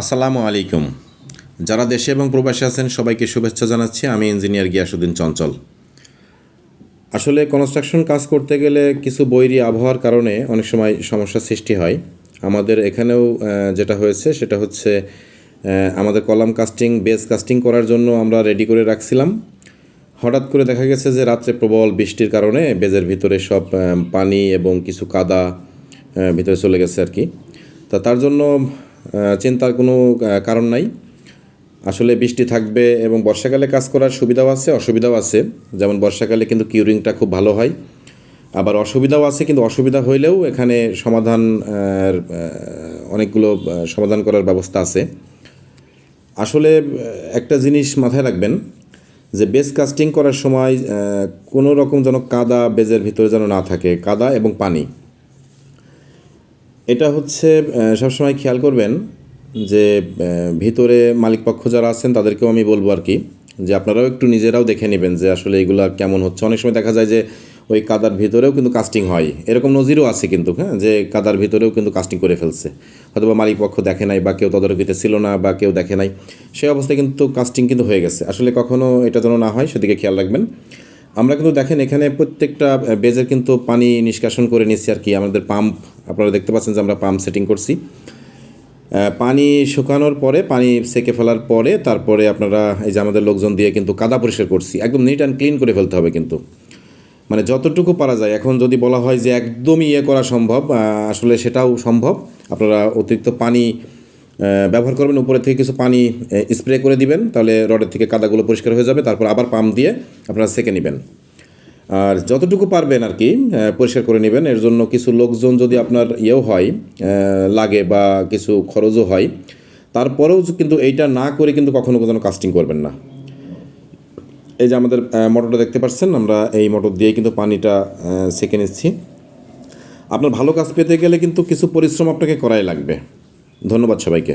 আসসালামু আলাইকুম। যারা দেশে এবং প্রবাসে আছেন সবাইকে শুভেচ্ছা জানাচ্ছি। আমি ইঞ্জিনিয়ার গিয়াসউদ্দিন চঞ্চল। আসলে কনস্ট্রাকশন কাজ করতে গেলে কিছু বৈরী আবহাওয়ার কারণে অনেক সময় সমস্যার সৃষ্টি হয়। আমাদের এখানেও যেটা হয়েছে সেটা হচ্ছে আমাদের কলাম কাস্টিং বেস কাস্টিং করার জন্য আমরা রেডি করে রাখছিলাম। হঠাৎ করে দেখা গেছে যে রাত্রে প্রবল বৃষ্টির কারণে বেজের ভিতরে সব পানি এবং কিছু কাদা ভিতরে চলে গেছে আর কি। তার জন্য চিন্তার কোনো কারণ নাই। আসলে বৃষ্টি থাকবে এবং বর্ষাকালে কাজ করার সুবিধাও আছে, অসুবিধাও আছে। যেমন বর্ষাকালে কিন্তু কিউরিংটা খুব ভালো হয়, আবার অসুবিধাও আছে, কিন্তু অসুবিধা হইলেও এখানে সমাধান অনেকগুলো সমাধান করার ব্যবস্থা আছে। আসলে একটা জিনিস মাথায় রাখবেন যে বেস কাস্টিং করার সময় কোনো রকম যেন কাদা বেজের ভিতরে যেন না থাকে, কাদা এবং পানি। এটা হচ্ছে সবসময় খেয়াল করবেন যে ভিতরে মালিকপক্ষ যারা আছেন তাদেরকেও আমি বলবো আর কি, যে আপনারাও একটু নিজেরাও দেখে নেবেন যে আসলে এগুলা কেমন হচ্ছে। অনেক সময় দেখা যায় যে ওই কাদার ভিতরেও কিন্তু কাস্টিং হয়, এরকম নজিরও আছে কিন্তু, হ্যাঁ, যে কাদার ভিতরেও কিন্তু কাস্টিং করে ফেলছে, হয়তো বা মালিকপক্ষ দেখে নাই বা কেউ তদারকিতে ছিল না বা কেউ দেখে নাই, সেই অবস্থায় কিন্তু কাস্টিং কিন্তু হয়ে গেছে। আসলে কখনও এটা যেন না হয় সেদিকে খেয়াল রাখবেন। আমরা কিন্তু দেখেন এখানে প্রত্যেকটা বেজের কিন্তু পানি নিষ্কাশন করে নিচ্ছি আর কি। আমাদের পাম্প আপনারা দেখতে পাচ্ছেন যে আমরা পাম্প সেটিং করছি। পানি শুকানোর পরে, পানি সেকে ফেলার পরে তারপরে আপনারা এই যে আমাদের লোকজন দিয়ে কিন্তু কাদা পরিষ্কার করছি, একদম নিট অ্যান্ড ক্লিন করে ফেলতে হবে কিন্তু, মানে যতটুকু পারা যায়। এখন যদি বলা হয় যে একদমই করা সম্ভব, আসলে সেটাও সম্ভব। আপনারা অতিরিক্ত পানি ব্যবহার করবেন, উপরে থেকে কিছু পানি স্প্রে করে দিবেন, তাহলে রডের থেকে কাদাগুলো পরিষ্কার হয়ে যাবে। তারপর আবার পাম্প দিয়ে আপনারা সেকে নেবেন, আর যতটুকু পারবেন আর কি পরিষ্কার করে নেবেন। এর জন্য কিছু লোকজন যদি আপনার হয় লাগে বা কিছু খরচও হয়, তারপরেও কিন্তু এইটা না করে কিন্তু কখনো কখনো কাস্টিং করবেন না। এই যে আমাদের মোটরটা দেখতে পাচ্ছেন, আমরা এই মোটর দিয়ে কিন্তু পানিটা সেকে নিচ্ছি। আপনার ভালো কাজ পেতে গেলে কিন্তু কিছু পরিশ্রম আপনাকে করাই লাগবে। ধন্যবাদ সবাইকে।